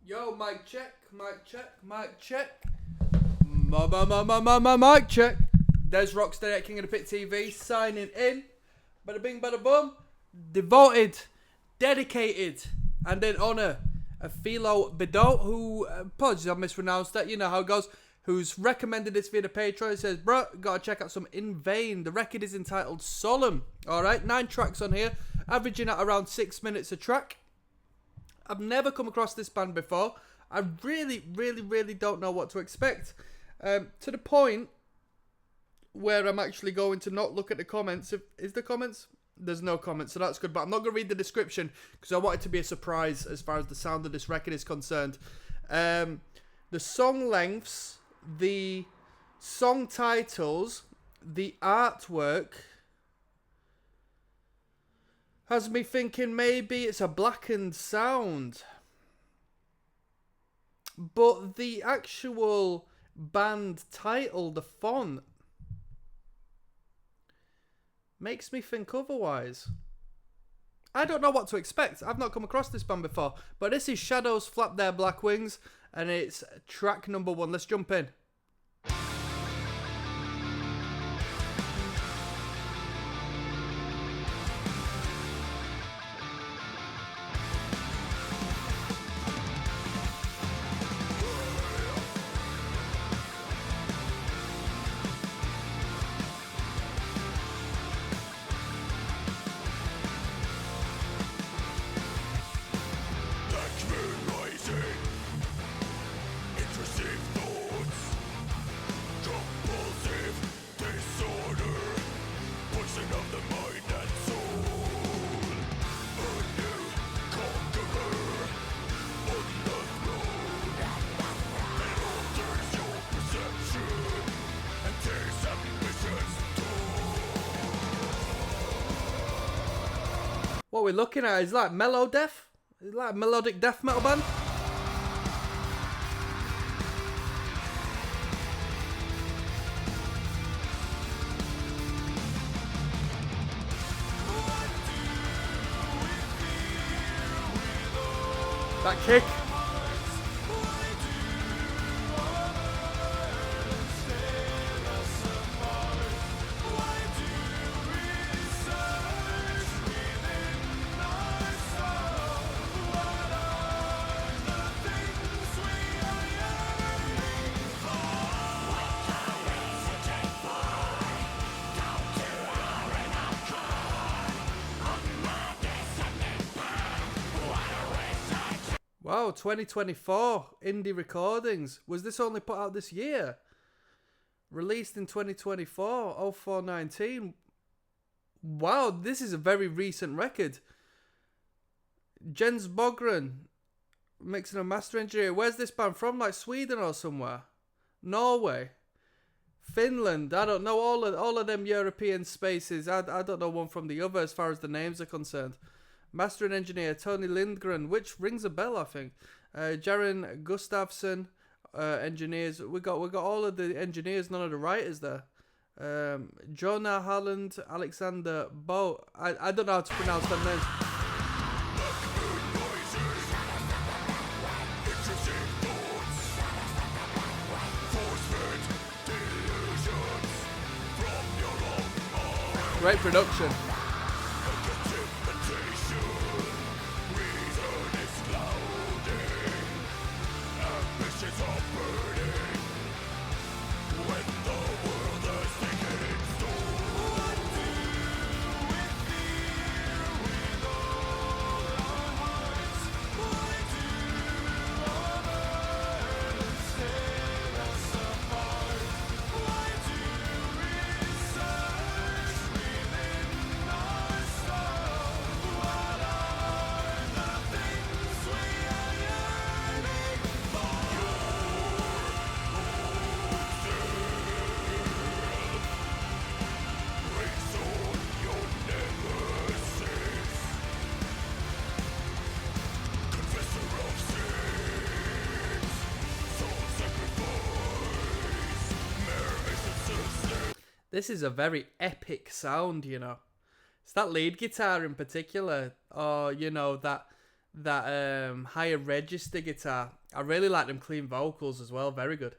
Yo, mic check, mic check, mic check. Mic check. There's ROCKSTEADY at King of the Pit TV signing in. Bada bing, bada boom. Devoted, dedicated, and in honour of Philo Bidot, who, apologies, I mispronounced that, you know how it goes, who's recommended this via the Patreon. He says, bro, gotta check out some In Vain. The record is entitled Solemn. Alright, 9 tracks on here, averaging at around 6 minutes a track. I've never come across this band before. I really don't know what to expect. To the point where I'm actually going to not look at the comments. Is there comments? There's no comments, so that's good. But I'm not going to read the description because I want it to be a surprise as far as the sound of this record is concerned. The song lengths, the song titles, the artwork has me thinking maybe it's a blackened sound. But the actual band title, the font, makes me think otherwise. I don't know what to expect. I've not come across this band before. But this is Shadows Flap Their Black Wings, and it's track number 1. Let's jump in. What we're looking at is like mellow death. Is like a melodic death metal band. That kick. Wow, 2024 indie recordings. Was this only put out this year? Released in 2024, 04/19. Wow, this is a very recent record. Jens Bogren, mixing and master engineer. Where's this band from? Like Sweden or somewhere? Norway? Finland? I don't know all of them European spaces. I don't know one from the other as far as the names are concerned. Master and engineer Tony Lindgren, which rings a bell, I think. Jaren Gustafsson, engineers. We got all of the engineers, none of the writers there. Jonah Holland, Alexander Bo. I don't know how to pronounce their names. Great production. This is a very epic sound, you know. It's that lead guitar in particular, or, you know, that that higher register guitar. I really like them clean vocals as well. Very good.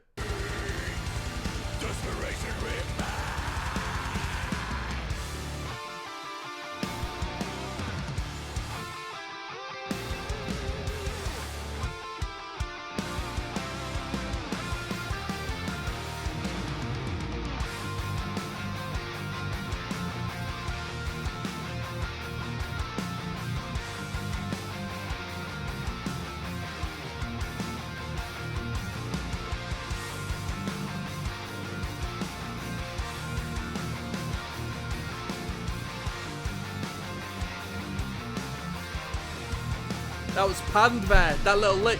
That was panned there, that little lick.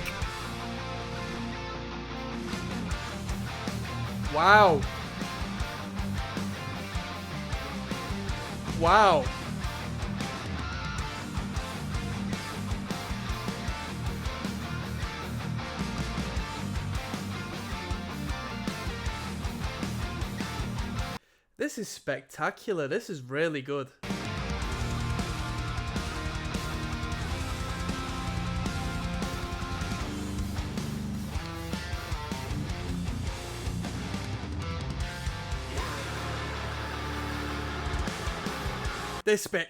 Wow. Wow. This is spectacular. This is really good. This bit,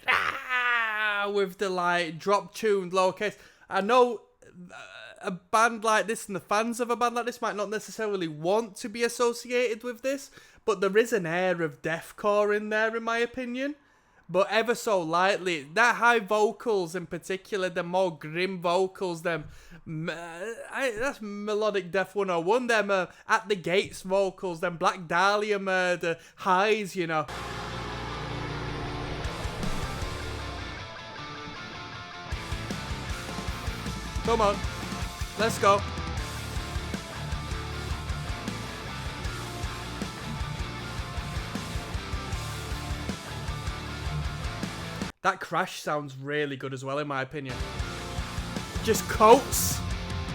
with the like drop tuned lowercase. I know a band like this and the fans of a band like this might not necessarily want to be associated with this, but there is an air of deathcore in there, in my opinion. But ever so lightly, that high vocals in particular, the more grim vocals, them that's melodic death 101. Them at the gates vocals, them Black Dahlia murder highs, you know. Come on, let's go. That crash sounds really good as well, in my opinion. Just coats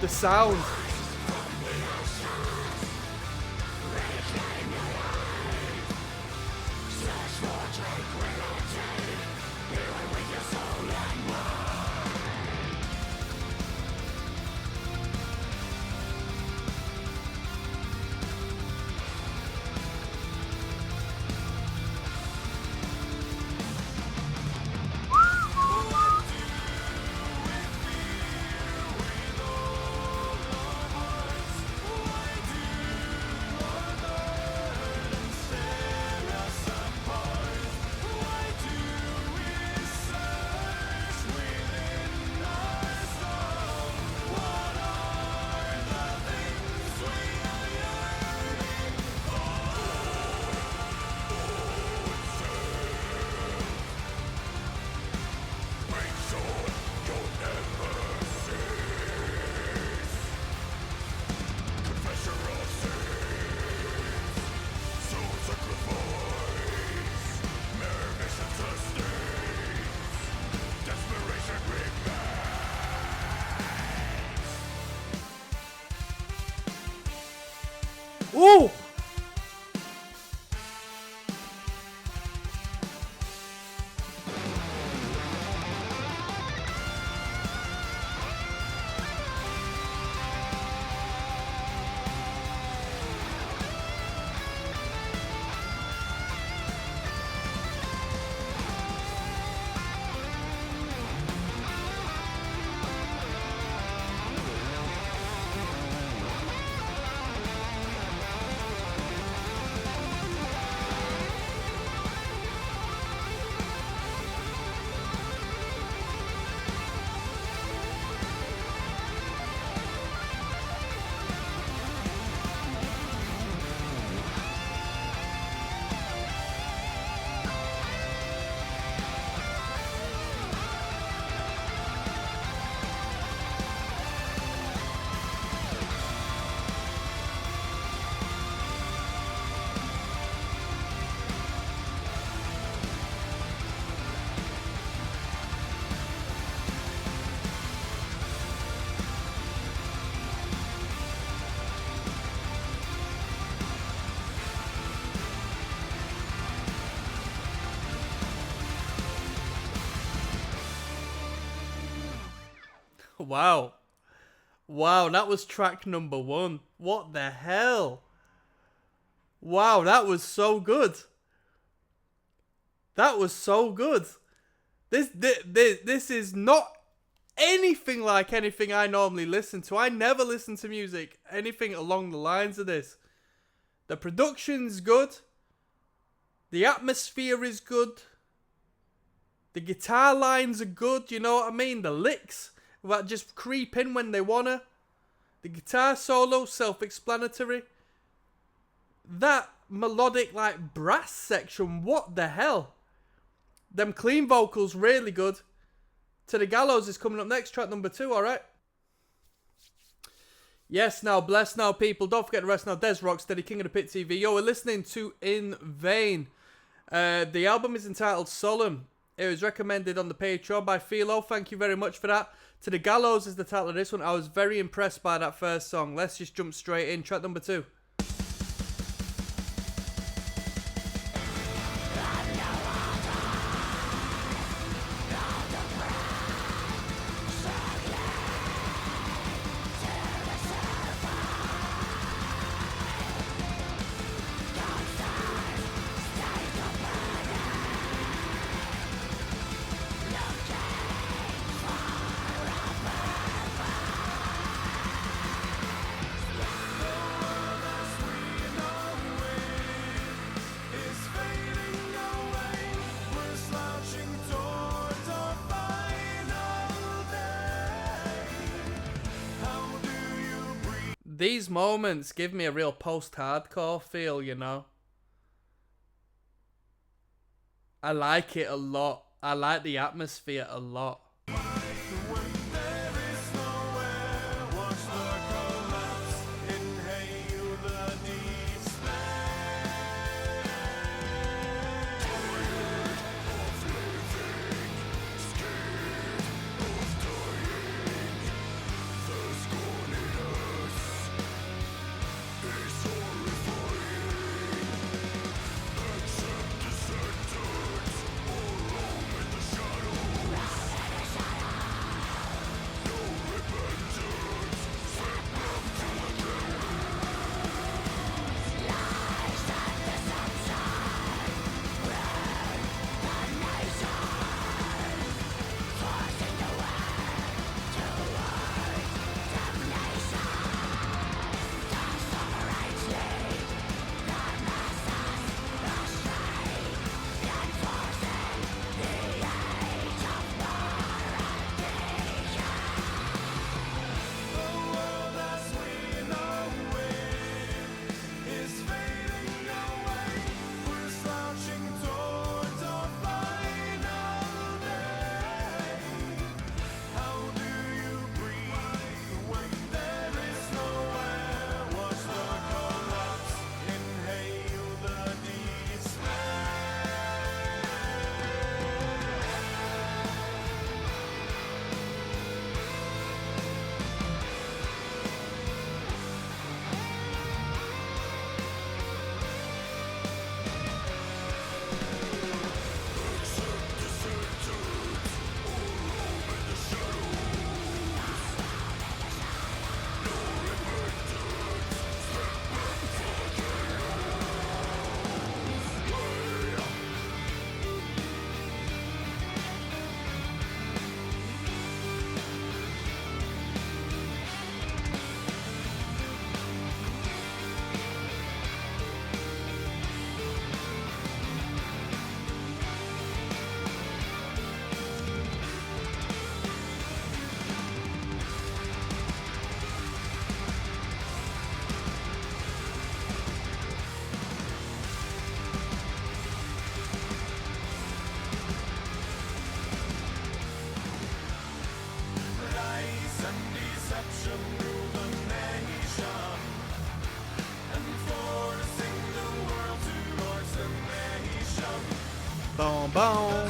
the sound. Ooh! Wow. Wow, that was track number 1. What the hell? Wow, that was so good. That was so good. This is not anything like anything I normally listen to. I never listen to music, anything along the lines of this. The production's good. The atmosphere is good. The guitar lines are good, you know what I mean? The licks that just creep in when they wanna. The guitar solo, self-explanatory. That melodic, like, brass section, what the hell? Them clean vocals, really good. To the Gallows is coming up next, track number 2, alright? Yes, now, bless now, people. Don't forget the rest now. Des Rocksteady, King of the Pit TV. Yo, we're listening to In Vain. The album is entitled Solemn. It was recommended on the Patreon by Philo. Thank you very much for that. To the Gallows is the title of this one. I was very impressed by that first song. Let's just jump straight in. Track number 2. These moments give me a real post-hardcore feel, you know. I like it a lot. I like the atmosphere a lot. Boom, boom.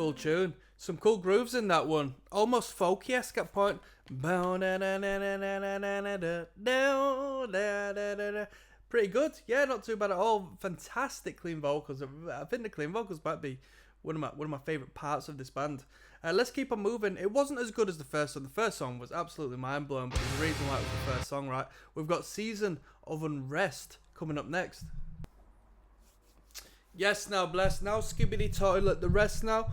cool tune. Some cool grooves in that one. Almost folky-esque at point. Pretty good. Yeah, not too bad at all. Fantastic clean vocals. I think the clean vocals might be one of my favourite parts of this band. Let's keep on moving. It wasn't as good as the first song. The first song was absolutely mind-blowing, but there's a reason why it was the first song, right? We've got Season of Unrest coming up next. Yes, now bless. Now Skibbity Toilet. The rest now.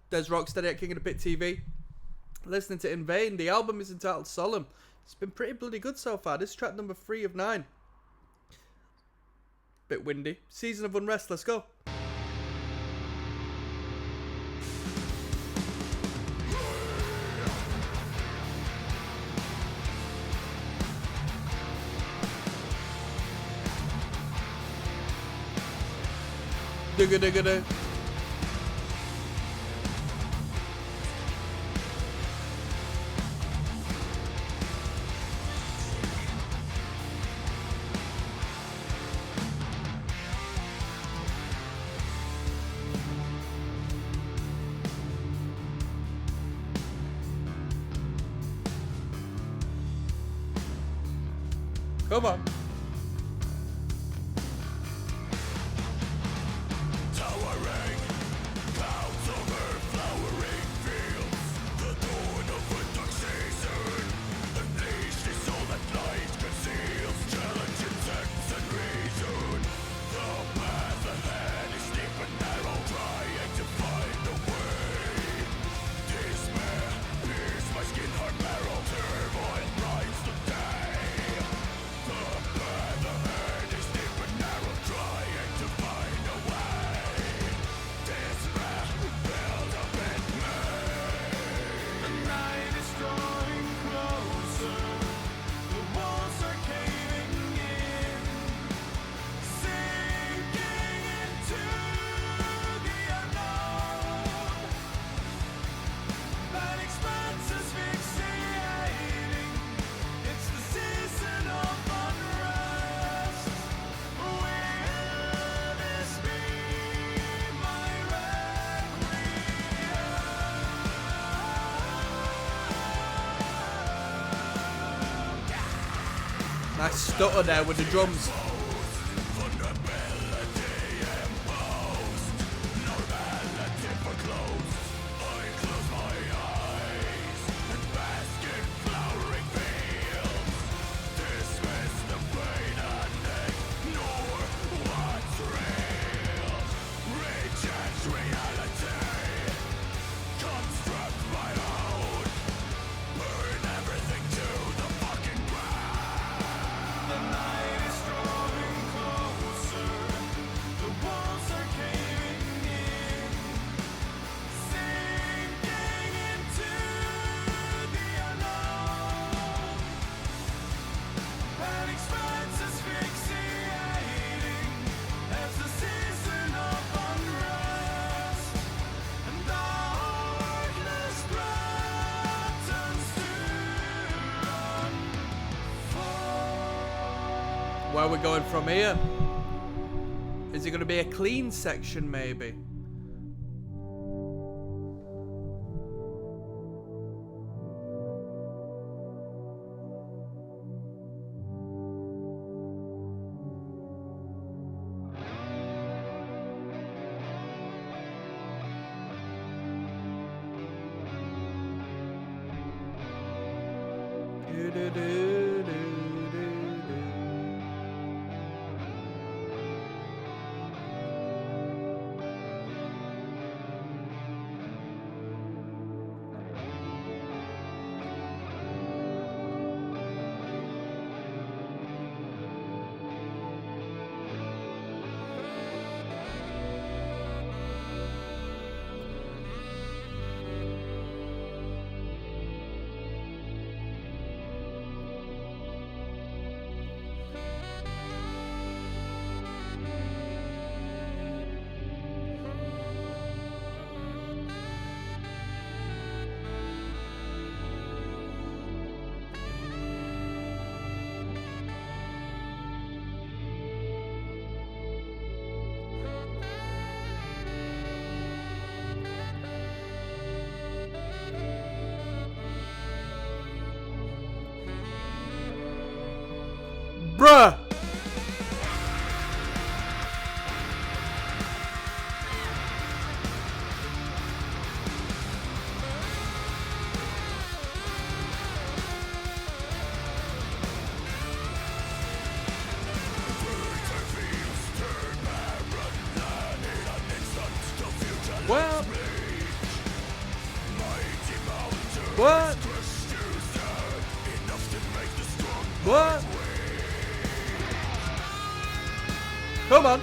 There's Rocksteady at King of the Pit TV. Listening to In Vain. The album is entitled Solemn. It's been pretty bloody good so far. This is track number 3 of 9. Bit windy. Season of Unrest. Let's go. Digga digga digga. Come on. Nice stutter there with the drums. Where are we going from here? Is it going to be a clean section, maybe? What? What? Come on.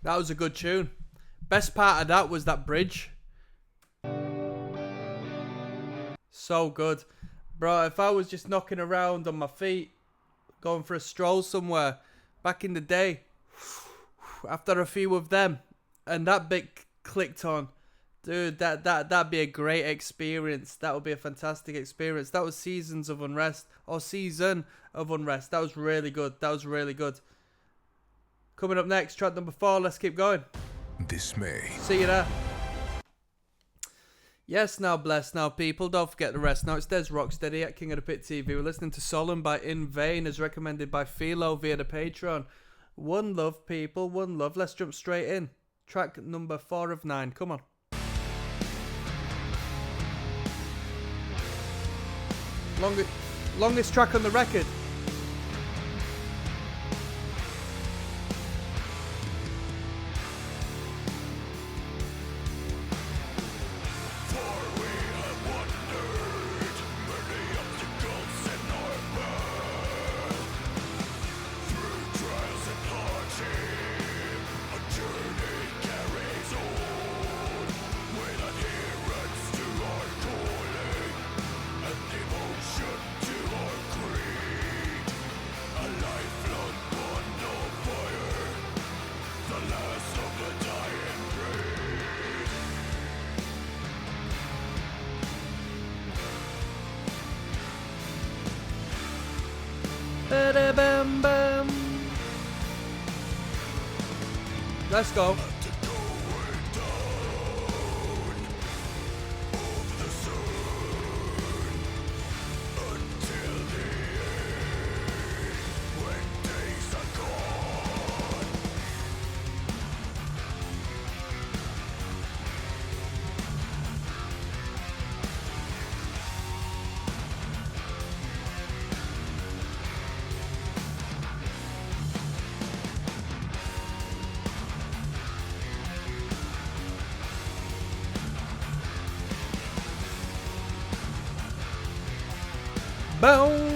That was a good tune. Best part of that was that bridge. So good. Bro, if I was just knocking around on my feet, going for a stroll somewhere, back in the day, after a few of them, and that bit clicked on, dude, that'd be a great experience. That would be a fantastic experience. That was Seasons of Unrest, or Season of Unrest. That was really good. That was really good. Coming up next, track number 4. Let's keep going. Dismay. See you there. Yes, now bless now people. Don't forget the rest. Now it's Des Rocksteady at King of the Pit TV. We're listening to Solemn by In Vain, as recommended by Philo via the Patreon. One love, people. One love. Let's jump straight in. Track number 4 of 9. Come on. Longest track on the record. Ba-da-bam-bam. Let's go. Boom.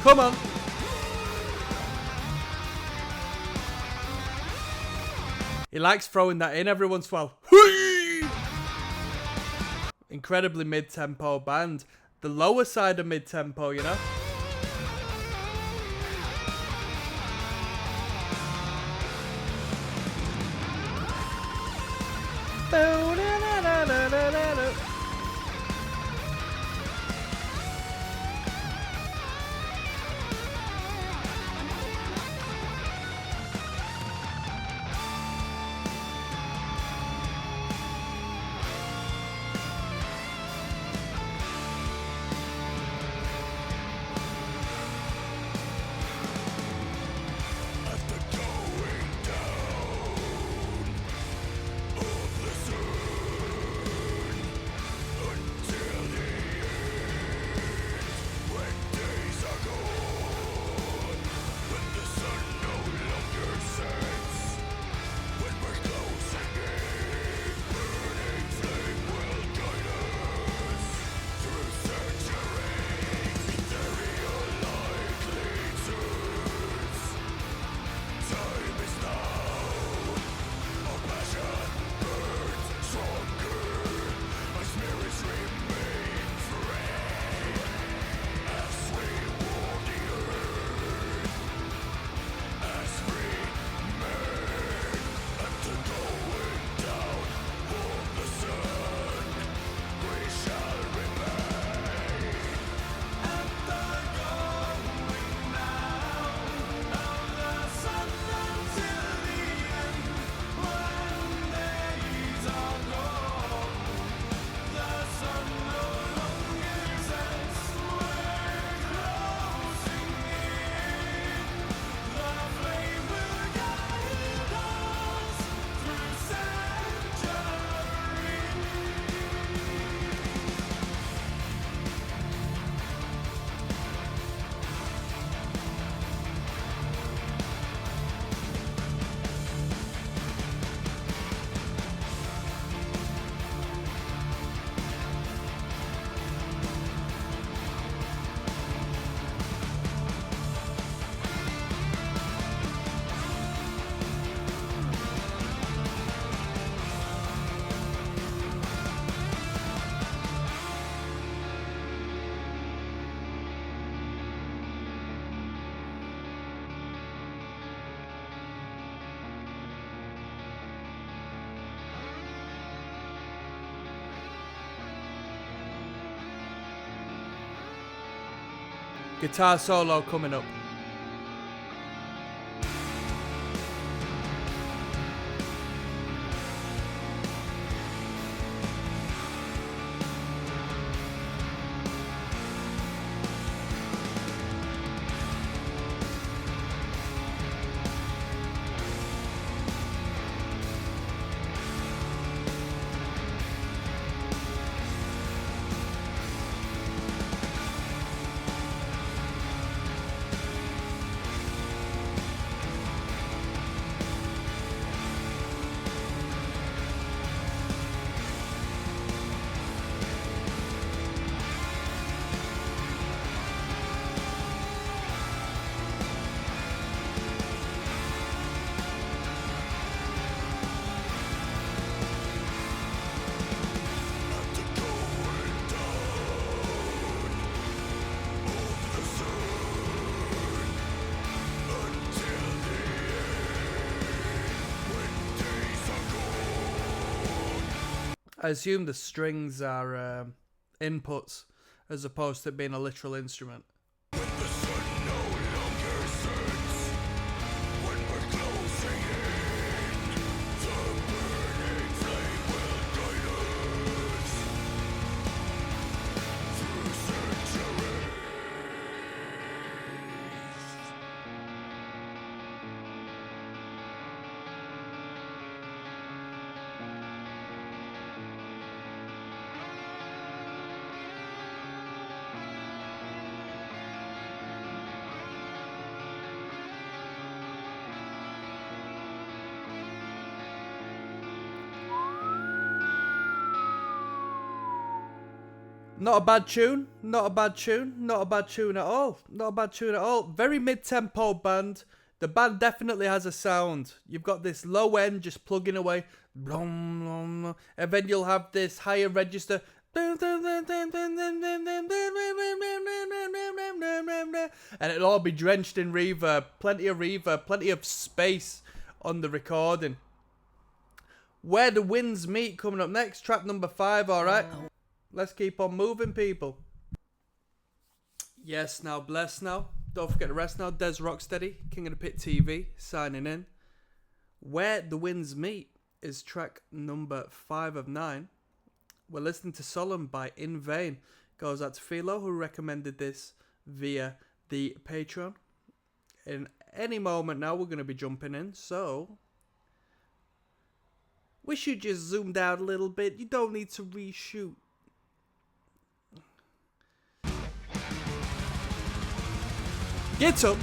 Come on. He likes throwing that in every once in a while. Incredibly mid-tempo band. The lower side of mid-tempo, you know? Guitar solo coming up. I assume the strings are inputs as opposed to being a literal instrument. Not a bad tune, not a bad tune, not a bad tune at all. Not a bad tune at all. Very mid-tempo band. The band definitely has a sound. You've got this low end just plugging away. And then you'll have this higher register. And it'll all be drenched in reverb. Plenty of space on the recording. Where the Winds Meet coming up next. Track number 5, alright? Let's keep on moving, people. Yes, now, bless now. Don't forget the rest now. Des Rocksteady, King of the Pit TV, signing in. Where the Winds Meet is track number 5 of 9. We're listening to Solemn by In Vain. Goes out to Philo, who recommended this via the Patreon. In any moment now, we're going to be jumping in, so we should just zoomed out a little bit. You don't need to reshoot. Get up.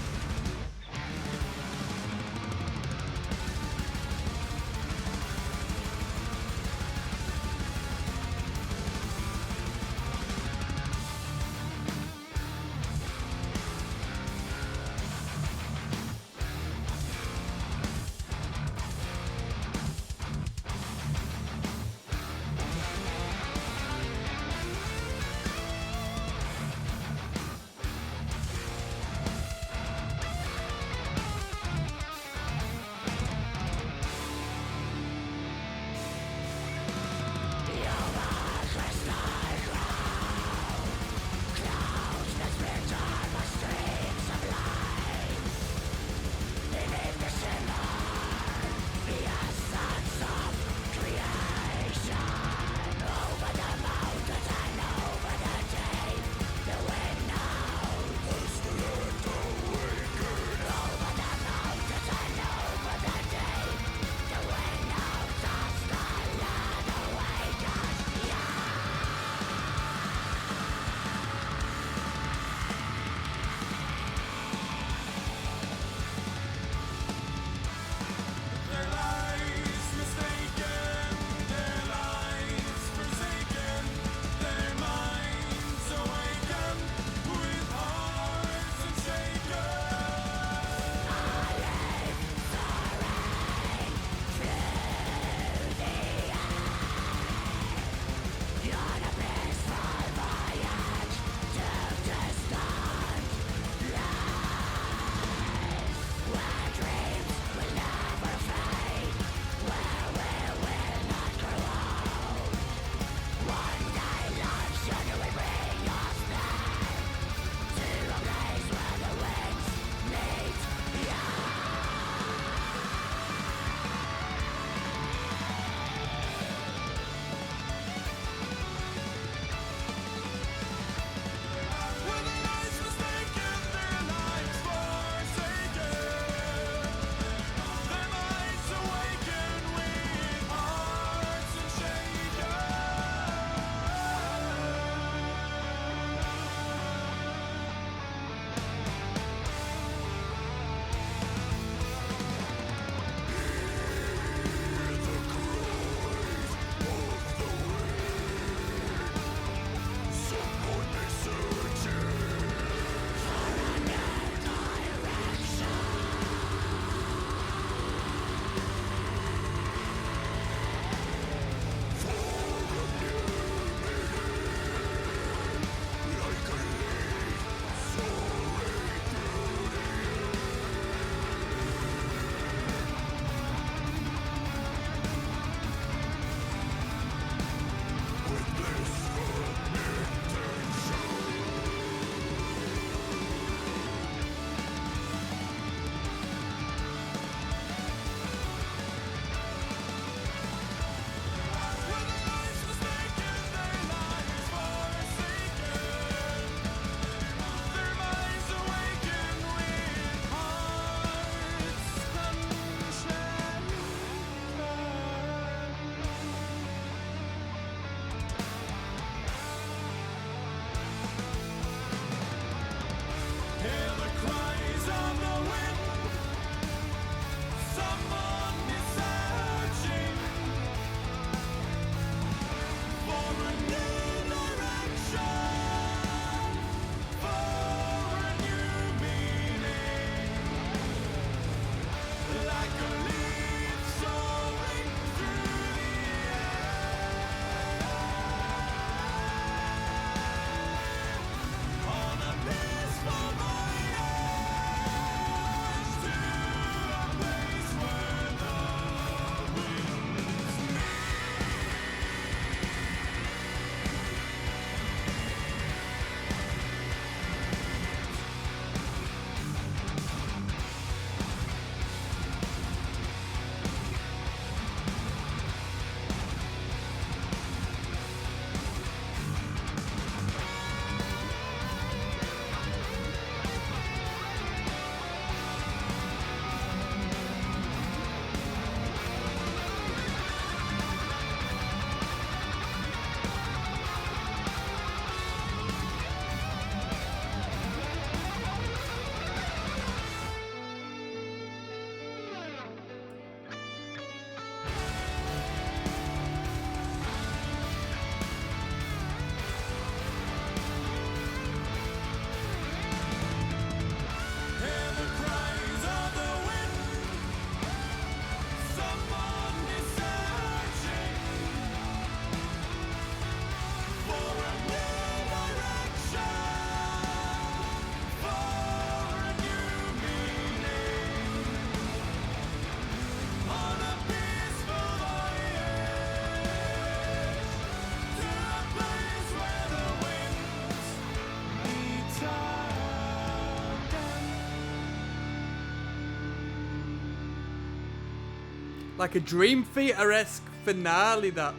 Like a Dream Theater-esque finale, that.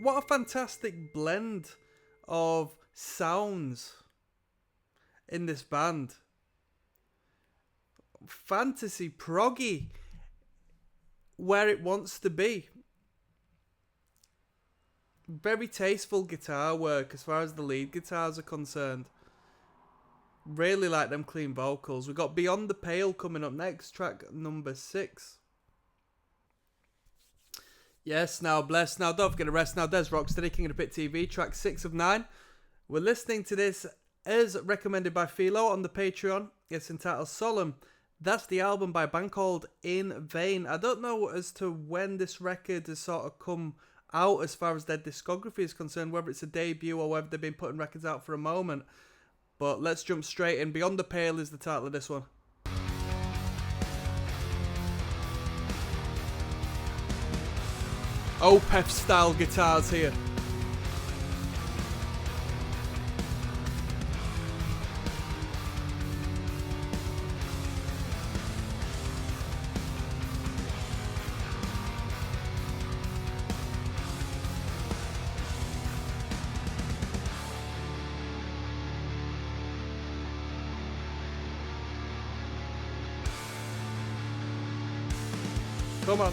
What a fantastic blend of sounds in this band. Fantasy, proggy, where it wants to be. Very tasteful guitar work as far as the lead guitars are concerned. Really like them clean vocals. We've got Beyond the Pale coming up next, track number 6. Yes, now bless. Now don't forget to rest. Now there's ROCKSTEADY, King of the Pit TV, track 6 of 9. We're listening to this as recommended by Philo on the Patreon. It's entitled Solemn. That's the album by a band called In Vain. I don't know as to when this record has sort of come out as far as their discography is concerned, whether it's a debut or whether they've been putting records out for a moment. But let's jump straight in. Beyond the Pale is the title of this one. Opeth style guitars here. Come on.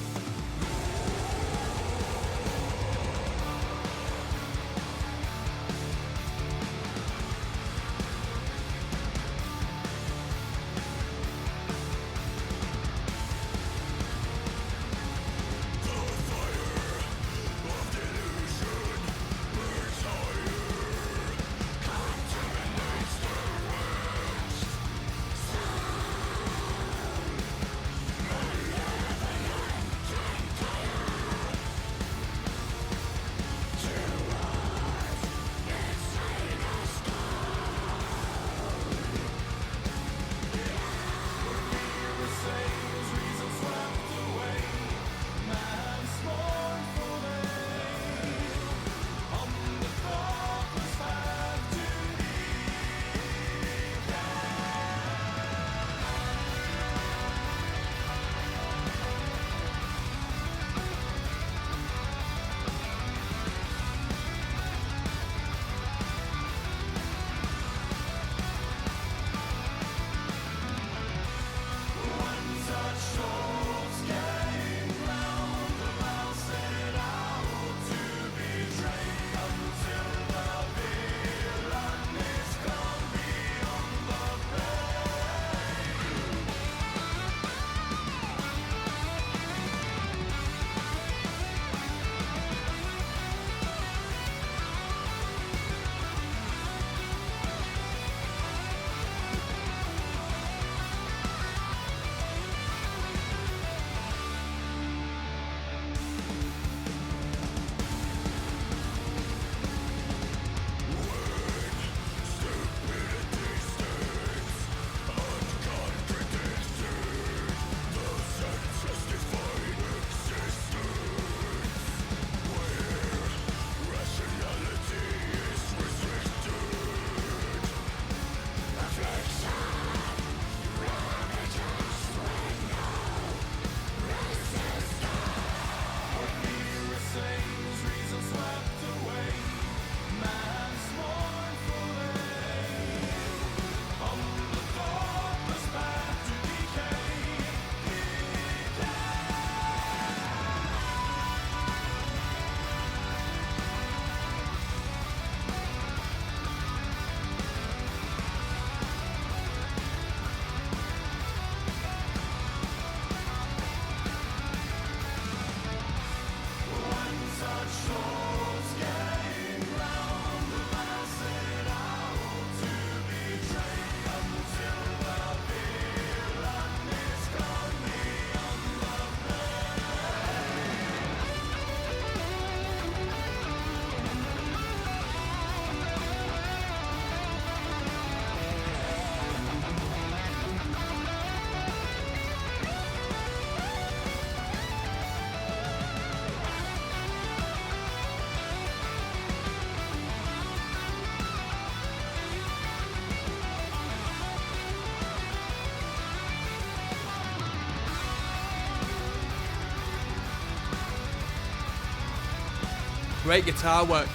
Great guitar work.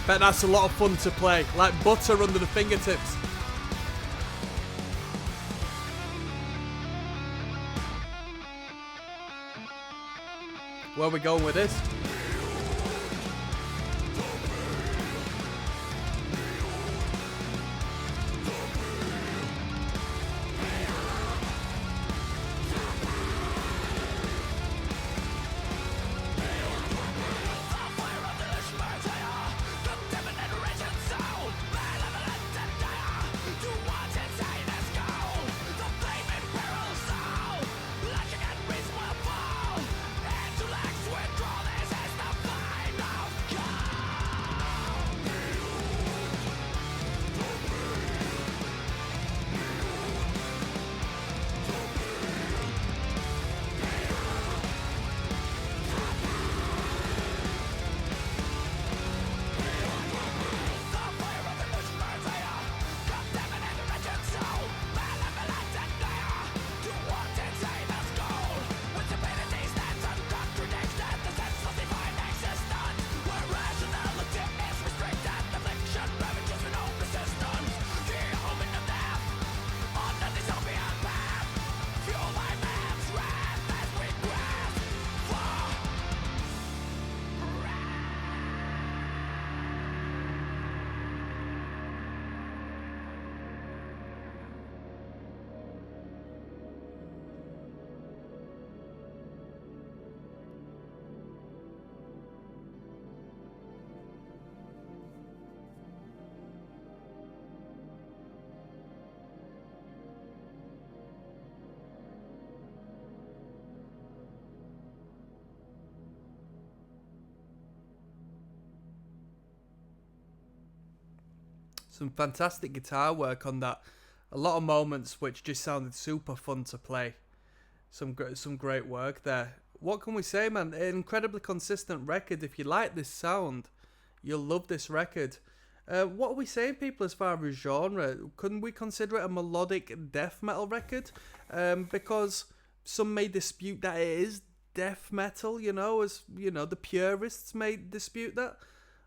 Bet that's a lot of fun to play. Like butter under the fingertips. Where are we going with this? Some fantastic guitar work on that. A lot of moments which just sounded super fun to play. Some great work there. What can we say, man? An incredibly consistent record. If you like this sound, you'll love this record. What are we saying, people, as far as genre? Couldn't we consider it a melodic death metal record? Because some may dispute that it is death metal, you know, as you know, the purists may dispute that.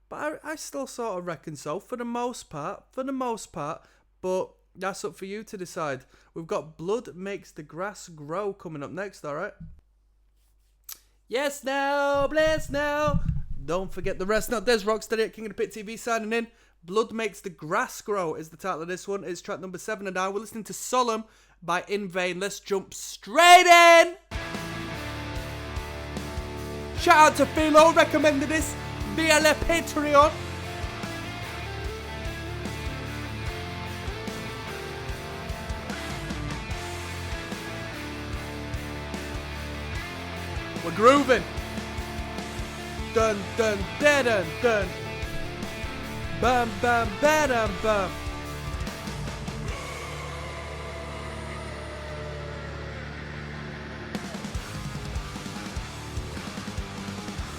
But I still sort of reckon so, for the most part. But that's up for you to decide. We've got Blood Makes the Grass Grow coming up next, alright? Yes now, bless now. Don't forget the rest. Now, there's ROCKSTEADY at King of the Pit TV signing in. Blood Makes the Grass Grow is the title of this one. It's track number 7 and 9. We're listening to Solemn by In Vain. Let's jump straight in. Shout out to Philo, recommended this via the Patreon. We're grooving. Dun dun dun dun dun. Bam bam bam bam.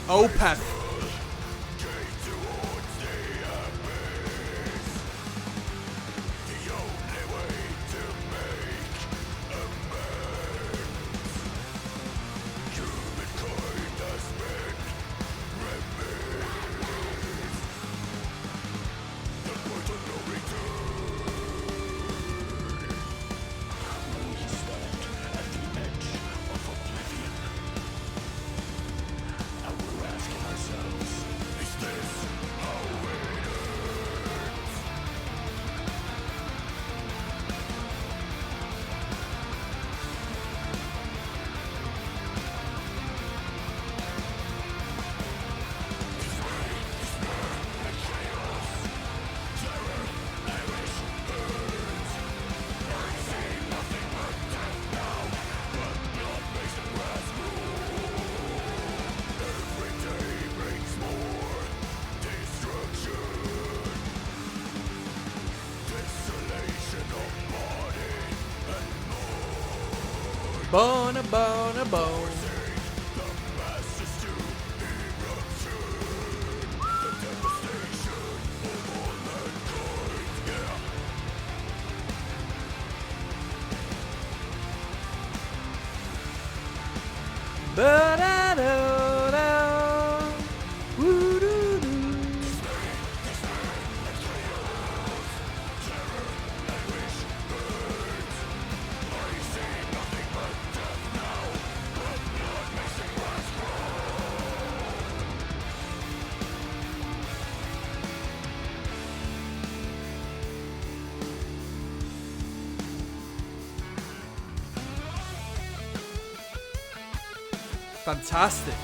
Opeth. Bone a bone a bone. But I don't know. Fantastic.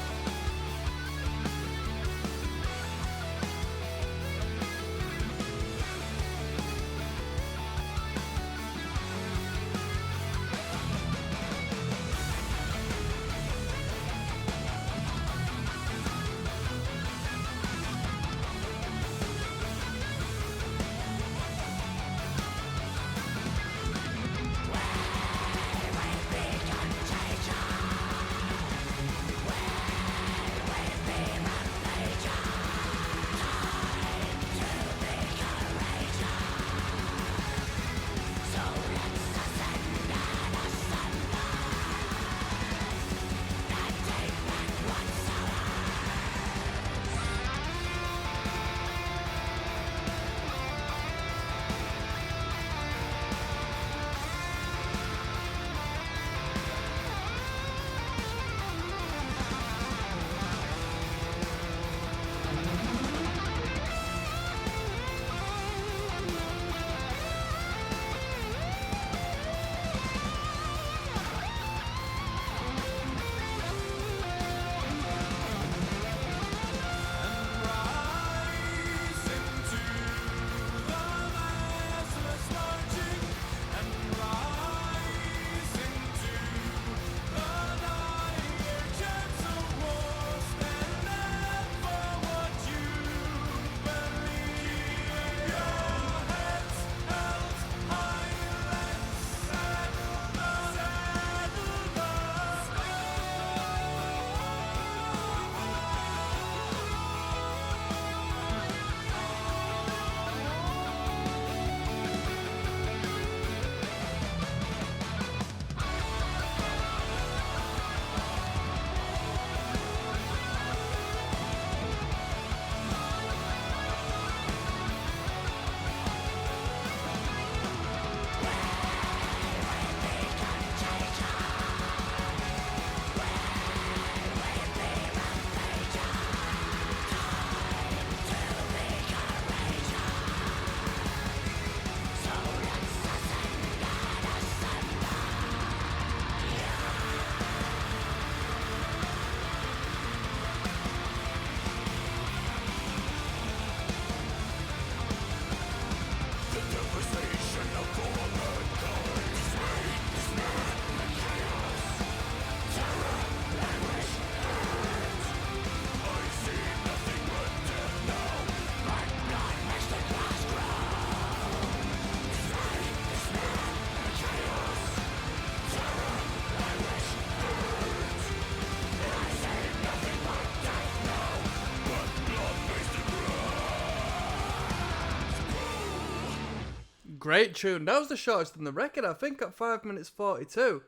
Great tune. That was the shortest in the record, I think, at 5 minutes 42.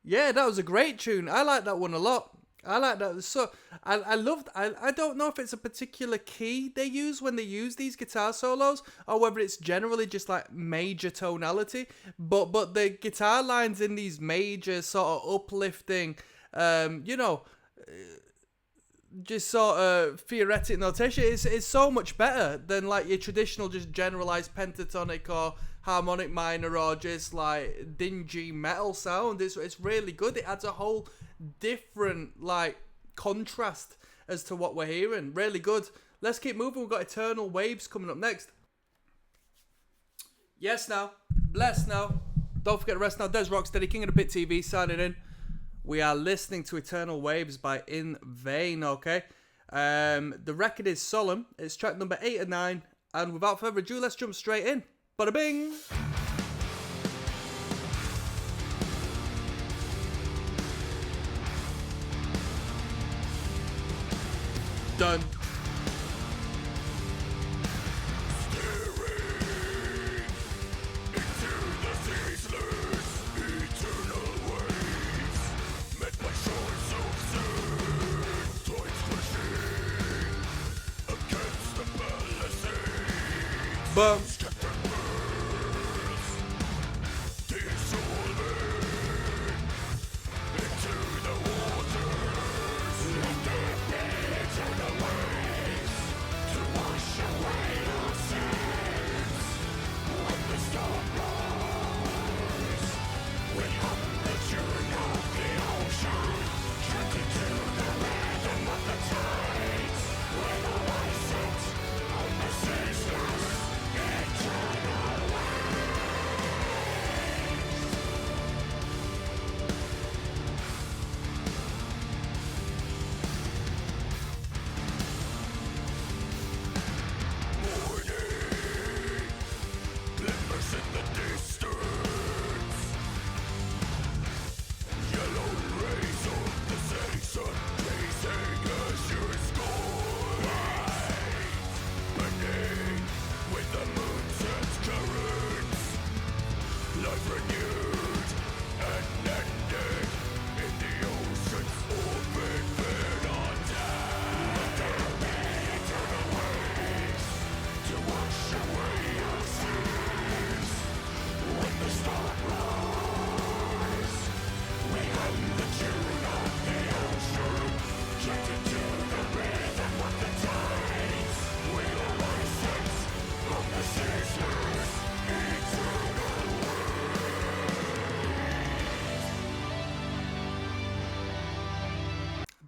Yeah, that was a great tune. I like that one a lot. I like that. So I loved. I don't know if it's a particular key they use when they use these guitar solos, or whether it's generally just like major tonality. But the guitar lines in these major sort of uplifting, just sort of theoretic notation is so much better than like your traditional just generalized pentatonic or harmonic minor or just like dingy metal sound. It's really good. It adds a whole different like contrast as to what we're hearing. Really good. Let's keep moving. We've got Eternal Waves coming up next. Yes now. Bless now. Don't forget to rest now. Des Rocksteady, King of the Pit TV signing in. We are listening to Eternal Waves by In Vain, okay? The record is Solemn. It's track number 8 and 9. And without further ado, let's jump straight in. Bada bing! Done. Boom.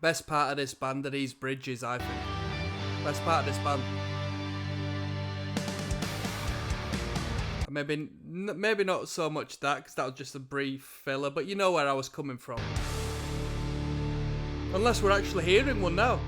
Best part of this band are these bridges, I think. Best part of this band. Maybe not so much that, because that was just a brief filler, but you know where I was coming from. Unless we're actually hearing one now.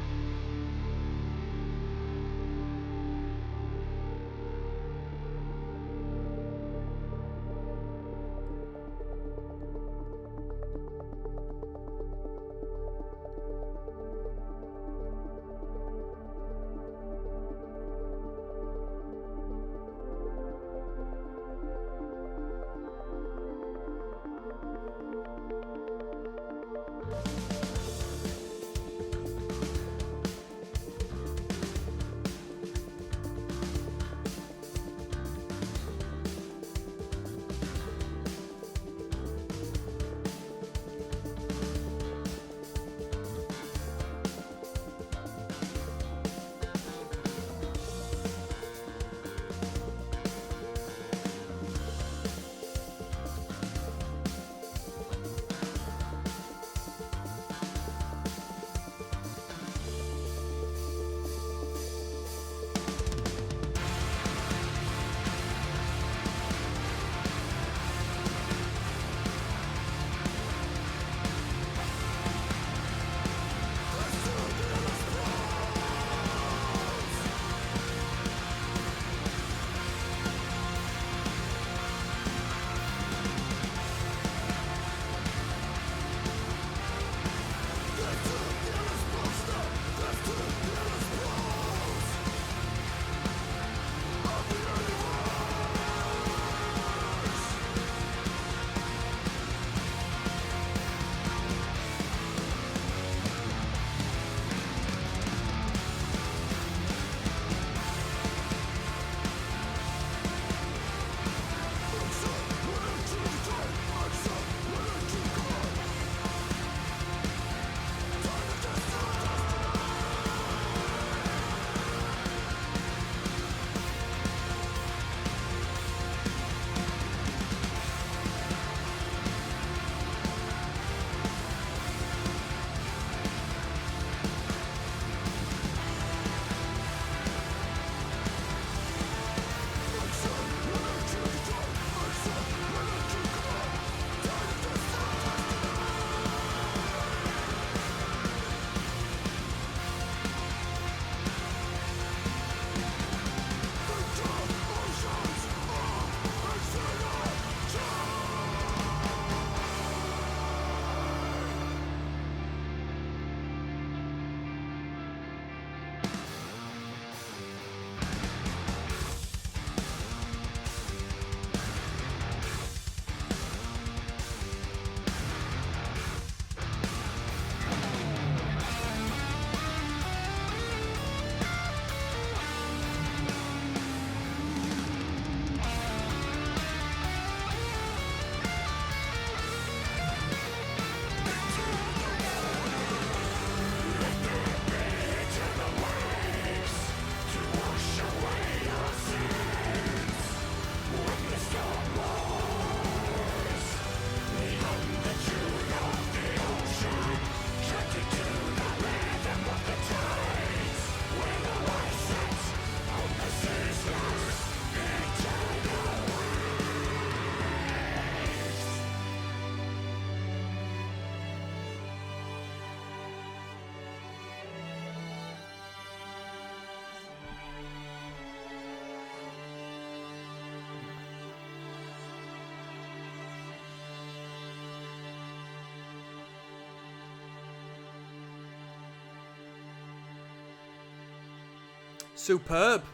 Superb.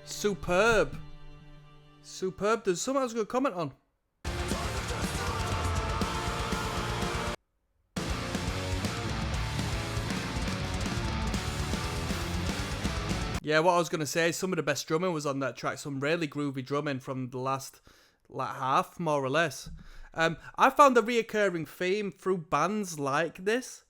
Superb. Superb. There's something I was going to comment on. Yeah, what I was going to say is some of the best drumming was on that track. Some really groovy drumming from the last half, more or less. I found a reoccurring theme through bands like this.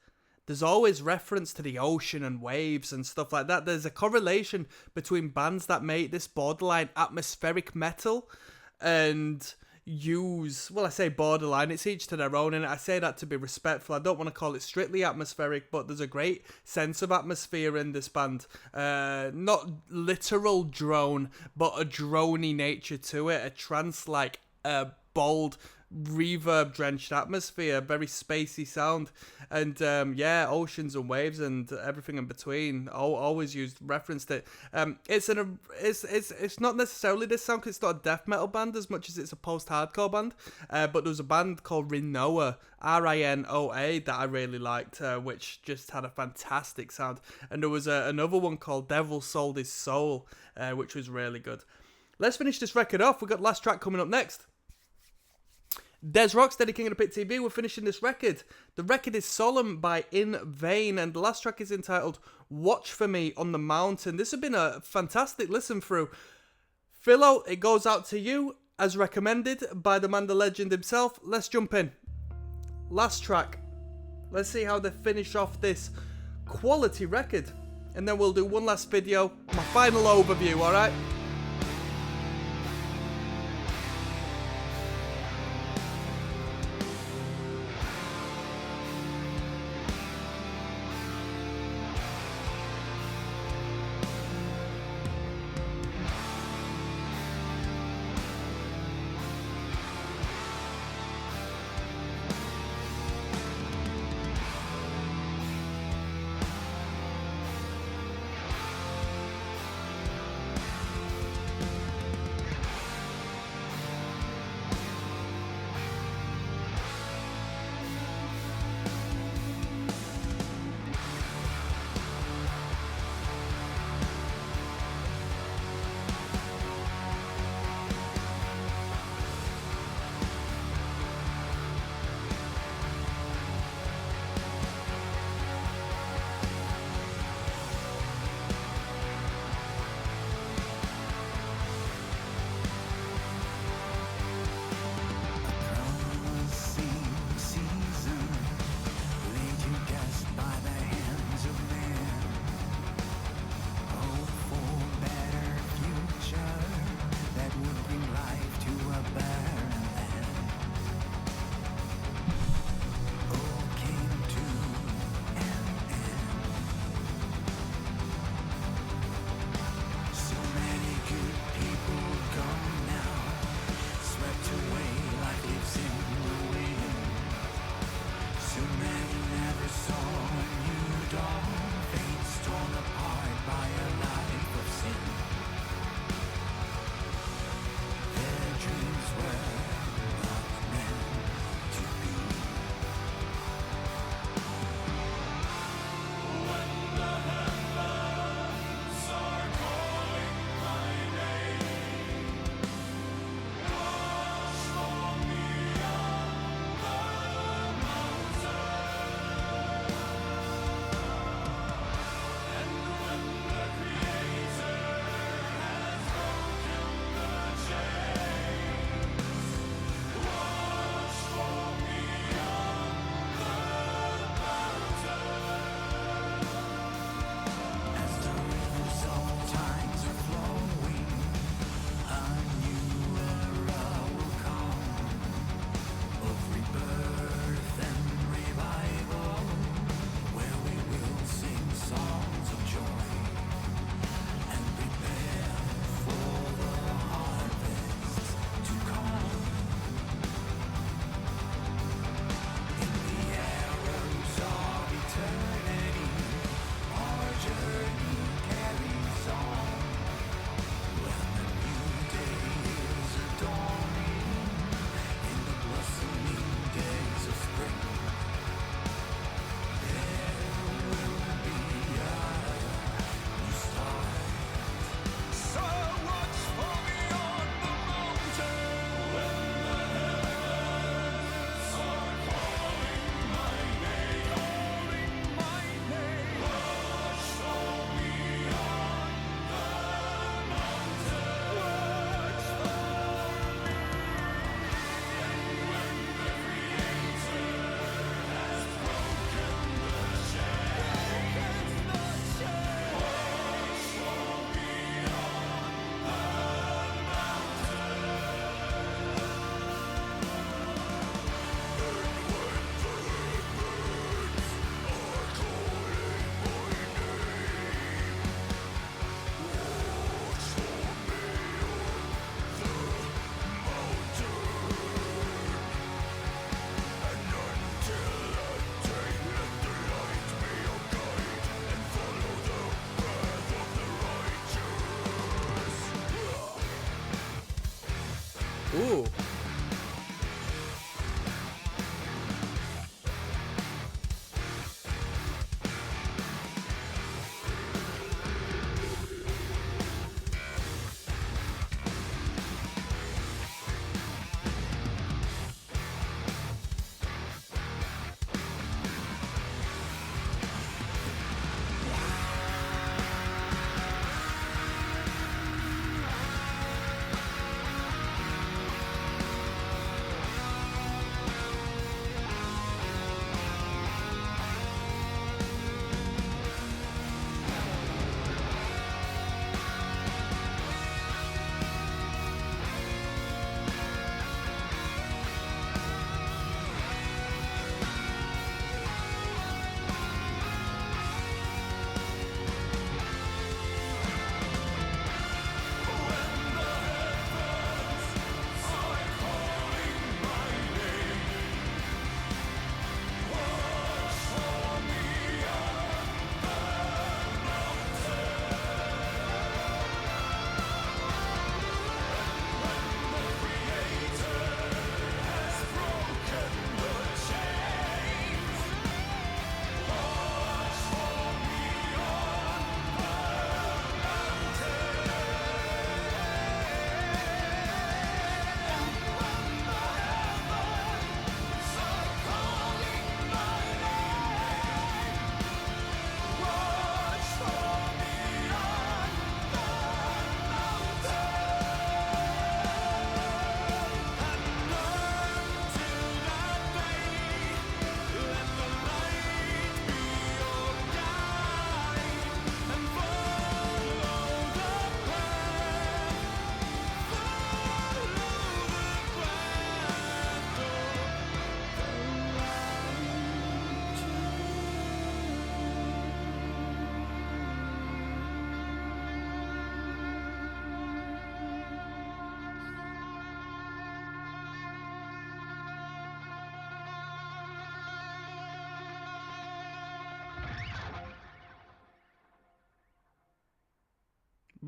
There's always reference to the ocean and waves and stuff like that. There's a correlation between bands that make this borderline atmospheric metal and, use, well, I say borderline, it's each to their own, and I say that to be respectful. I don't want to call it strictly atmospheric, but there's a great sense of atmosphere in this band. Not literal drone, but a droney nature to it, a trance-like, bold, reverb-drenched atmosphere, very spacey sound, and yeah, oceans and waves and everything in between. Always used, referenced it. It's not necessarily this sound, 'cause it's not a death metal band as much as it's a post-hardcore band. But there was a band called Rinoa, Rinoa, that I really liked, which just had a fantastic sound. And there was another one called Devil Sold His Soul, which was really good. Let's finish this record off. We've got the last track coming up next. Des ROCKSTEADY, King of the Pit TV. We're finishing this record. The record is Solemn by In Vain, and the last track is entitled Watch For Me on the Mountain. This has been a fantastic listen through. Philo, it goes out to you, as recommended by the man, the legend himself. Let's jump in. Last track. Let's see how they finish off this quality record, and then we'll do one last video, my final overview, alright?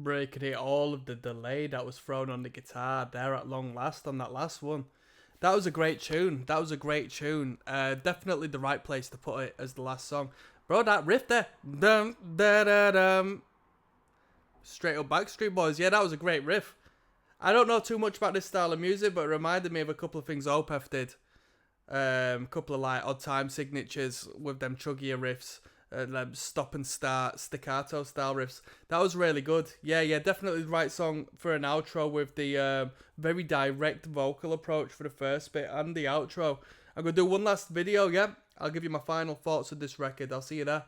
breaking it, all of the delay that was thrown on the guitar there at long last on that last one. That was a great tune. That was a great tune. Definitely the right place to put it as the last song. Bro, that riff there. Dum, da, da, dum. Straight up Backstreet Boys. Yeah, that was a great riff. I don't know too much about this style of music, but it reminded me of a couple of things Opeth did. Couple of like odd time signatures with them chuggier riffs. Stop and start staccato style riffs. That was really good. Yeah, definitely the right song for an outro with the very direct vocal approach for the first bit and the outro. I'm going to do one last video, yeah? I'll give you my final thoughts of this record. I'll see you there.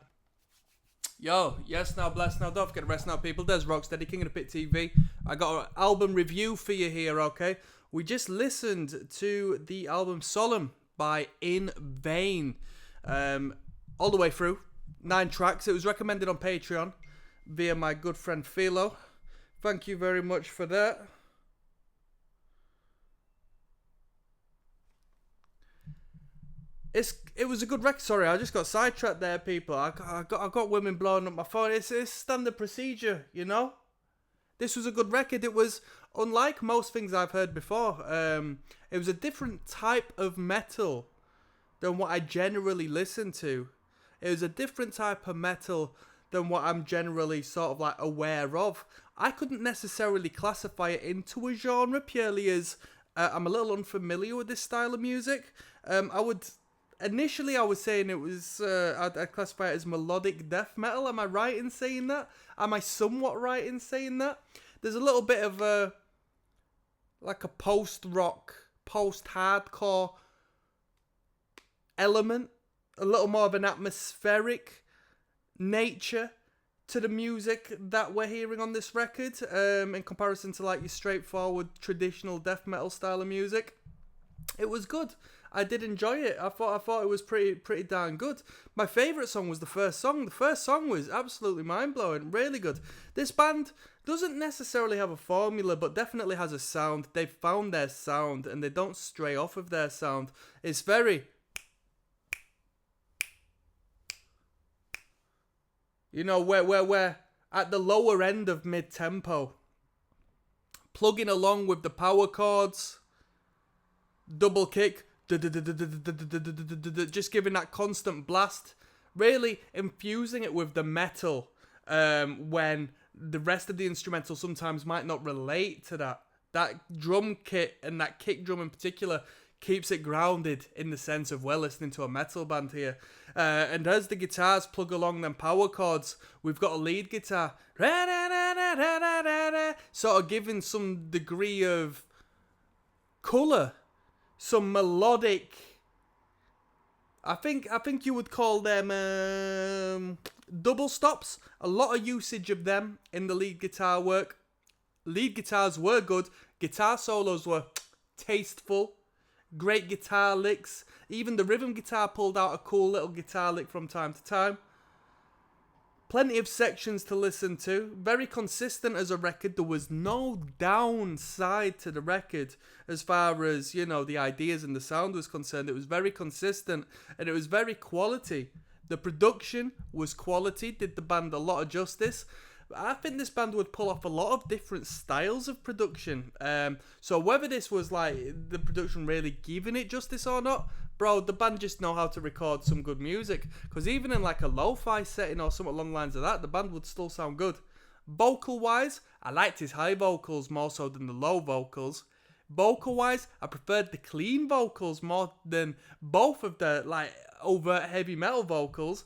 Yo, yes now, bless now, don't forget to rest now, people. There's Rocksteady, King of the Pit TV. I got an album review for you here, okay? We just listened to the album Solemn by In Vain. All the way through. 9 tracks. It was recommended on Patreon via my good friend Philo. Thank you very much for that. It was a good record. Sorry, I just got sidetracked there, people. I got women blowing up my phone. It's standard procedure, you know. This was a good record. It was unlike most things I've heard before. It was a different type of metal than what I generally listen to. It was a different type of metal than what I'm generally sort of like aware of. I couldn't necessarily classify it into a genre purely as I'm a little unfamiliar with this style of music. Initially I was saying it was, I'd classify it as melodic death metal. Am I right in saying that? Am I somewhat right in saying that? There's a little bit of like a post-rock, post-hardcore element. A little more of an atmospheric nature to the music that we're hearing on this record, in comparison to like your straightforward traditional death metal style of music. It was good. I did enjoy it. I thought it was pretty darn good. My favourite song was the first song. The first song was absolutely mind-blowing, really good. This band doesn't necessarily have a formula, but definitely has a sound. They've found their sound, and they don't stray off of their sound. It's very... You know, we're at the lower end of mid-tempo. Plugging along with the power chords. Double kick. Just giving that constant blast. Really infusing it with the metal. When the rest of the instrumental sometimes might not relate to that. That drum kit and that kick drum in particular keeps it grounded in the sense of we're listening to a metal band here. And as the guitars plug along them power chords, we've got a lead guitar. Sort of giving some degree of colour. Some melodic... I think you would call them double stops. A lot of usage of them in the lead guitar work. Lead guitars were good. Guitar solos were tasteful. Great guitar licks. Even the rhythm guitar pulled out a cool little guitar lick from time to time. Plenty of sections to listen to. Very consistent as a record. There was no downside to the record as far as, you know, the ideas and the sound was concerned. It was very consistent and it was very quality. The production was quality. Did the band a lot of justice. I think this band would pull off a lot of different styles of production. So whether this was like the production really giving it justice or not, bro, the band just know how to record some good music. Because even in like a lo-fi setting or something along the lines of that, the band would still sound good. Vocal-wise, I liked his high vocals more so than the low vocals. Vocal-wise, I preferred the clean vocals more than both of the like overt heavy metal vocals.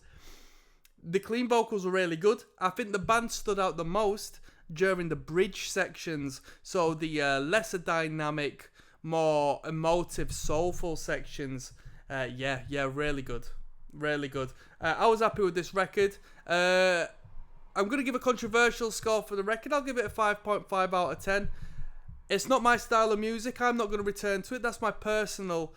The clean vocals were really good. I think the band stood out the most during the bridge sections. So the lesser dynamic, more emotive, soulful sections. Yeah, really good. Really good. I was happy with this record. I'm going to give a controversial score for the record. I'll give it a 5.5 out of 10. It's not my style of music. I'm not going to return to it. That's my personal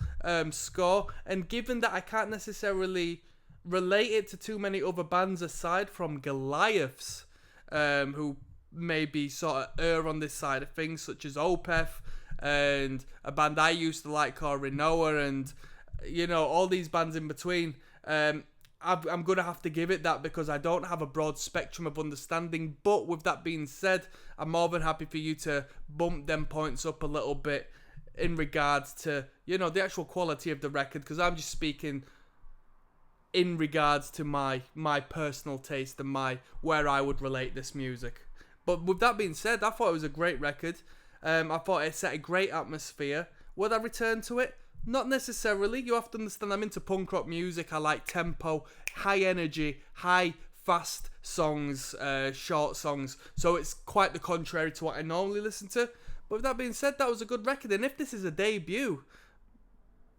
score. And given that I can't necessarily relate it to too many other bands aside from Goliaths, who maybe sort of err on this side of things, such as Opeth and a band I used to like called Renoa, and you know, all these bands in between. I'm going to have to give it that because I don't have a broad spectrum of understanding. But with that being said, I'm more than happy for you to bump them points up a little bit in regards to, you know, the actual quality of the record, because I'm just speaking in regards to my personal taste and where I would relate this music. But with that being said, I thought it was a great record. I thought it set a great atmosphere. Would I return to it? Not necessarily. You have to understand I'm into punk rock music. I like tempo, high energy, high, fast songs, short songs. So it's quite the contrary to what I normally listen to. But with that being said, that was a good record. And if this is a debut,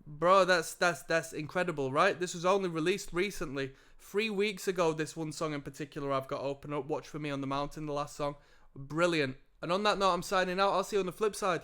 bro, that's incredible, right? This was only released recently. 3 weeks ago, this one song in particular I've got open up. Watch For Me on the Mountain, the last song. Brilliant. And on that note, I'm signing out. I'll see you on the flip side.